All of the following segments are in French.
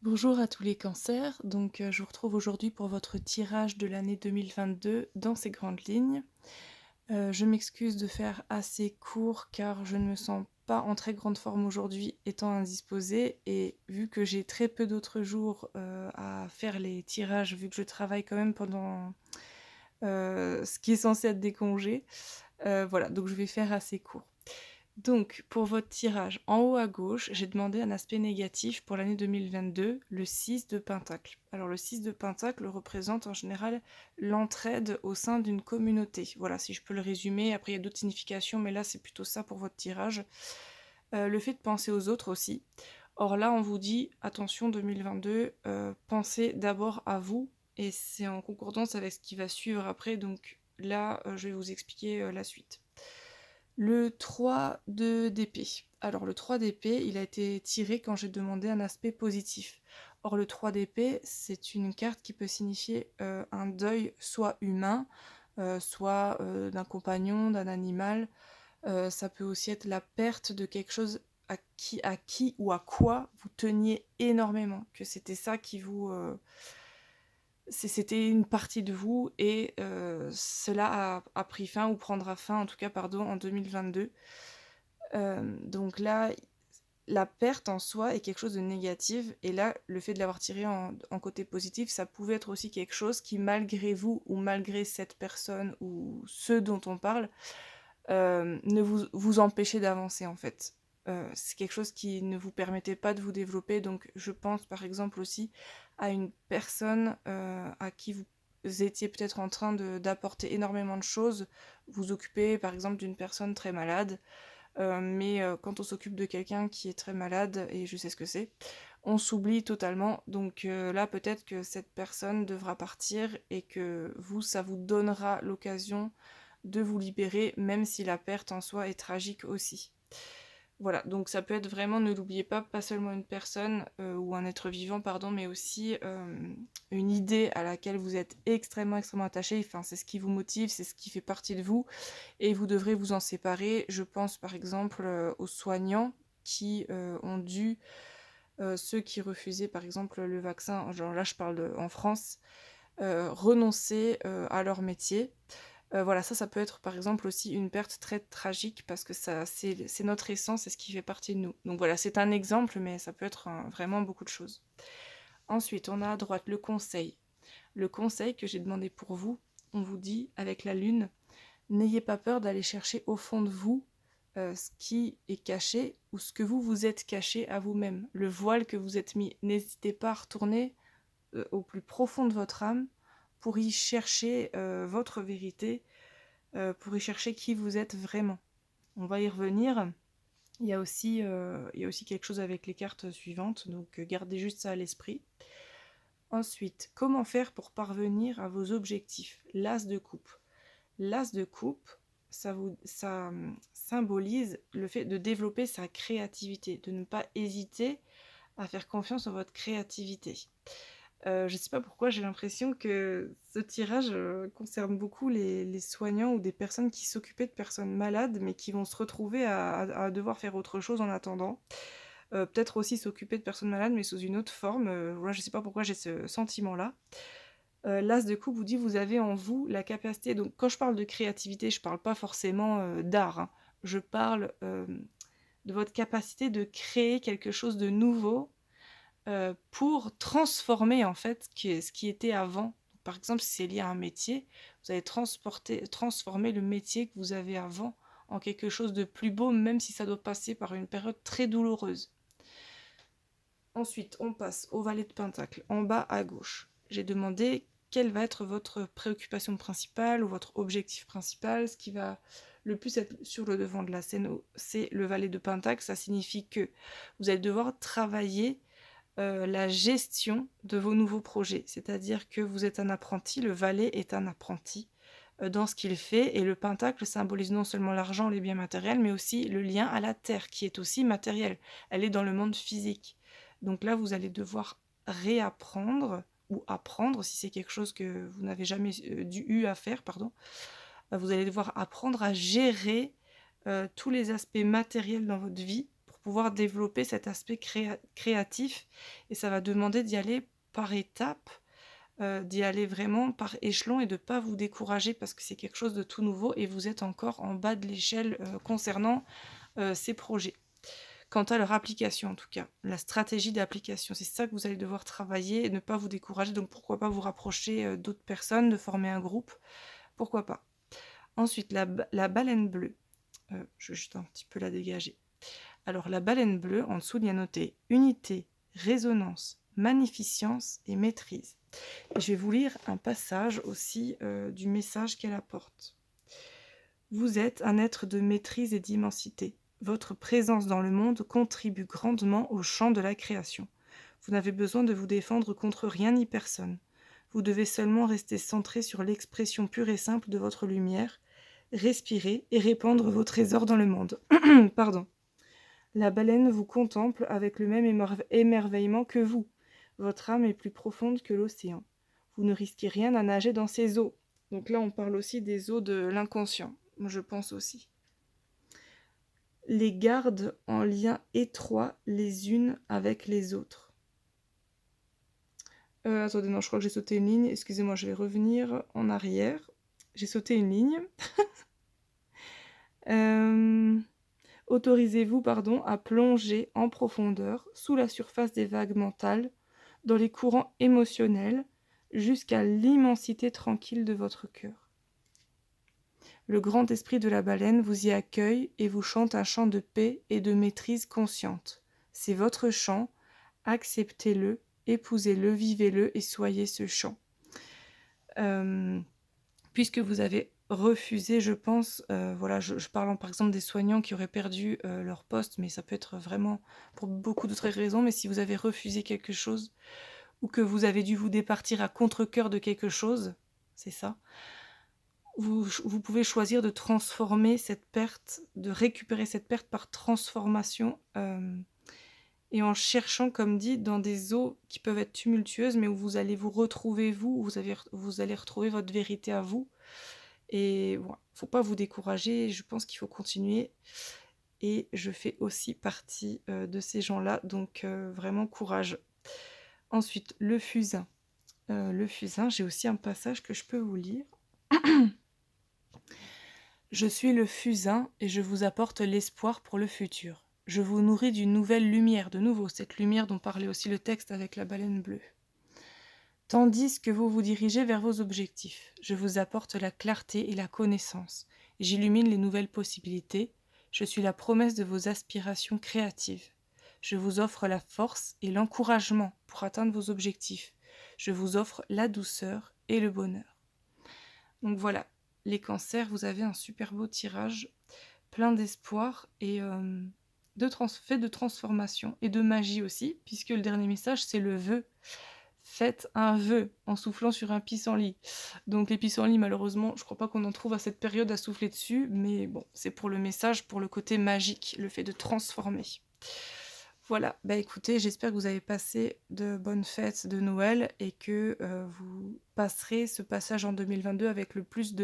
Bonjour à tous les cancers, je vous retrouve aujourd'hui pour votre tirage de l'année 2022 dans ses grandes lignes. Je m'excuse de faire assez court car je ne me sens pas en très grande forme aujourd'hui étant indisposée et vu que j'ai très peu d'autres jours à faire les tirages, vu que je travaille quand même pendant ce qui est censé être des congés, voilà, donc je vais faire assez court. Donc, pour votre tirage, en haut à gauche, j'ai demandé un aspect négatif pour l'année 2022, le 6 de Pentacle. Alors, le 6 de Pentacle représente en général l'entraide au sein d'une communauté. Voilà, si je peux le résumer. Après, il y a d'autres significations, mais là, c'est plutôt ça pour votre tirage. Le fait de penser aux autres aussi. Or là, on vous dit, attention 2022, pensez d'abord à vous, et c'est en concordance avec ce qui va suivre après, donc là, je vais vous expliquer la suite. Le 3 d'épée. Alors le 3 d'épée, il a été tiré quand j'ai demandé un aspect positif. Or le 3 d'épée, c'est une carte qui peut signifier un deuil soit humain, soit d'un compagnon, d'un animal. Ça peut aussi être la perte de quelque chose à qui ou à quoi vous teniez énormément, que c'était ça qui vous... c'était une partie de vous et cela a pris fin ou prendra fin, en tout cas, pardon, en 2022. Donc là, la perte en soi est quelque chose de négatif, et là, le fait de l'avoir tiré en côté positif, ça pouvait être aussi quelque chose qui, malgré vous ou malgré cette personne ou ceux dont on parle, ne vous empêchait d'avancer en fait. C'est quelque chose qui ne vous permettait pas de vous développer, donc je pense par exemple aussi à une personne à qui vous étiez peut-être en train d'apporter énormément de choses, vous occupez par exemple d'une personne très malade, mais quand on s'occupe de quelqu'un qui est très malade, et je sais ce que c'est, on s'oublie totalement. Donc là, peut-être que cette personne devra partir et que vous, ça vous donnera l'occasion de vous libérer, même si la perte en soi est tragique aussi. Voilà, donc ça peut être vraiment, ne l'oubliez pas, pas seulement une personne ou un être vivant, pardon, mais aussi une idée à laquelle vous êtes extrêmement, extrêmement attaché. Enfin, c'est ce qui vous motive, c'est ce qui fait partie de vous, et vous devrez vous en séparer. Je pense par exemple aux soignants qui ont dû, ceux qui refusaient par exemple le vaccin, genre là je parle en France, renoncer à leur métier. Voilà, ça peut être par exemple aussi une perte très tragique parce que ça, c'est notre essence, c'est ce qui fait partie de nous. Donc voilà, c'est un exemple, mais ça peut être vraiment beaucoup de choses. Ensuite, on a à droite le conseil. Le conseil que j'ai demandé pour vous, on vous dit avec la lune, n'ayez pas peur d'aller chercher au fond de vous ce qui est caché ou ce que vous vous êtes caché à vous-même, le voile que vous êtes mis. N'hésitez pas à retourner au plus profond de votre âme pour y chercher votre vérité, pour y chercher qui vous êtes vraiment. On va y revenir. Il y a aussi quelque chose avec les cartes suivantes, donc gardez juste ça à l'esprit. Ensuite, comment faire pour parvenir à vos objectifs? L'as de coupe. L'as de coupe, ça symbolise le fait de développer sa créativité, de ne pas hésiter à faire confiance en votre créativité. Je ne sais pas pourquoi, j'ai l'impression que ce tirage concerne beaucoup les soignants ou des personnes qui s'occupaient de personnes malades, mais qui vont se retrouver à devoir faire autre chose en attendant. Peut-être aussi s'occuper de personnes malades, mais sous une autre forme. Voilà, je ne sais pas pourquoi j'ai ce sentiment-là. L'as de coupe vous dit, vous avez en vous la capacité, donc quand je parle de créativité, je parle pas forcément d'art, hein. Je parle de votre capacité de créer quelque chose de nouveau pour transformer en fait ce qui était avant. Par exemple, si c'est lié à un métier, vous allez transformer le métier que vous avez avant en quelque chose de plus beau, même si ça doit passer par une période très douloureuse. Ensuite, on passe au valet de Pentacle, en bas à gauche. J'ai demandé quelle va être votre préoccupation principale ou votre objectif principal. Ce qui va le plus être sur le devant de la scène, c'est le valet de Pentacle. Ça signifie que vous allez devoir travailler la gestion de vos nouveaux projets. C'est-à-dire que vous êtes un apprenti, le valet est un apprenti dans ce qu'il fait, et le pentacle symbolise non seulement l'argent, les biens matériels, mais aussi le lien à la terre, qui est aussi matérielle. Elle est dans le monde physique. Donc là, vous allez devoir réapprendre, ou apprendre, si c'est quelque chose que vous n'avez jamais eu à faire, pardon, vous allez devoir apprendre à gérer tous les aspects matériels dans votre vie pour pouvoir développer cet aspect créatif et ça va demander d'y aller par étapes, d'y aller vraiment par échelon et de ne pas vous décourager parce que c'est quelque chose de tout nouveau et vous êtes encore en bas de l'échelle, concernant, ces projets. Quant à leur application en tout cas, la stratégie d'application, c'est ça que vous allez devoir travailler et ne pas vous décourager, donc pourquoi pas vous rapprocher, d'autres personnes, de former un groupe, pourquoi pas. Ensuite la baleine bleue, je vais juste un petit peu la dégager. Alors la baleine bleue, en dessous, il y a noté unité, résonance, magnificence et maîtrise. Et je vais vous lire un passage aussi du message qu'elle apporte. Vous êtes un être de maîtrise et d'immensité. Votre présence dans le monde contribue grandement au champ de la création. Vous n'avez besoin de vous défendre contre rien ni personne. Vous devez seulement rester centré sur l'expression pure et simple de votre lumière, respirer et répandre vos trésors dans le monde. Pardon. La baleine vous contemple avec le même émerveillement que vous. Votre âme est plus profonde que l'océan. Vous ne risquez rien à nager dans ces eaux. Donc là, on parle aussi des eaux de l'inconscient, je pense aussi. Les garde en lien étroit les unes avec les autres. Attendez, non, je crois que j'ai sauté une ligne. Excusez-moi, je vais revenir en arrière. J'ai sauté une ligne. Autorisez-vous, à plonger en profondeur, sous la surface des vagues mentales, dans les courants émotionnels, jusqu'à l'immensité tranquille de votre cœur. Le grand esprit de la baleine vous y accueille et vous chante un chant de paix et de maîtrise consciente. C'est votre chant, acceptez-le, épousez-le, vivez-le et soyez ce chant. Puisque vous avez refusé, je pense, je parle par exemple des soignants qui auraient perdu leur poste, mais ça peut être vraiment pour beaucoup d'autres raisons, mais si vous avez refusé quelque chose ou que vous avez dû vous départir à contre-cœur de quelque chose, c'est ça, vous pouvez choisir de transformer cette perte, de récupérer cette perte par transformation, et en cherchant, comme dit, dans des eaux qui peuvent être tumultueuses, mais où vous allez vous retrouver vous, vous allez retrouver votre vérité à vous. Et voilà, faut pas vous décourager, je pense qu'il faut continuer. Et je fais aussi partie de ces gens-là, donc vraiment courage. Ensuite, le fusain. Le fusain, j'ai aussi un passage que je peux vous lire. Je suis le fusain et je vous apporte l'espoir pour le futur. Je vous nourris d'une nouvelle lumière, de nouveau, cette lumière dont parlait aussi le texte avec la baleine bleue. Tandis que vous vous dirigez vers vos objectifs, je vous apporte la clarté et la connaissance. J'illumine les nouvelles possibilités. Je suis la promesse de vos aspirations créatives. Je vous offre la force et l'encouragement pour atteindre vos objectifs. Je vous offre la douceur et le bonheur. Donc voilà, les cancers, vous avez un super beau tirage, plein d'espoir et fait de transformation et de magie aussi, puisque le dernier message, c'est le vœu. Faites un vœu en soufflant sur un pissenlit. Donc les pissenlits, malheureusement, je crois pas qu'on en trouve à cette période à souffler dessus, mais bon, c'est pour le message, pour le côté magique, le fait de transformer. Voilà, écoutez, j'espère que vous avez passé de bonnes fêtes de Noël et que vous passerez ce passage en 2022 avec le plus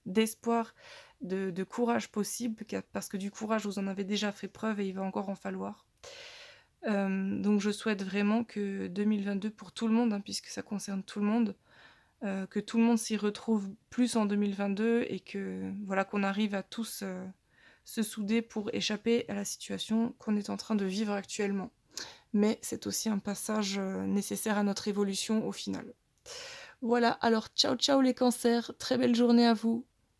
d'espoir, de courage possible, parce que du courage, vous en avez déjà fait preuve et il va encore en falloir. Donc je souhaite vraiment que 2022 pour tout le monde, puisque ça concerne tout le monde, que tout le monde s'y retrouve plus en 2022 et que voilà, qu'on arrive à tous se souder pour échapper à la situation qu'on est en train de vivre actuellement. Mais c'est aussi un passage nécessaire à notre évolution au final. Voilà, alors ciao ciao les cancers, très belle journée à vous.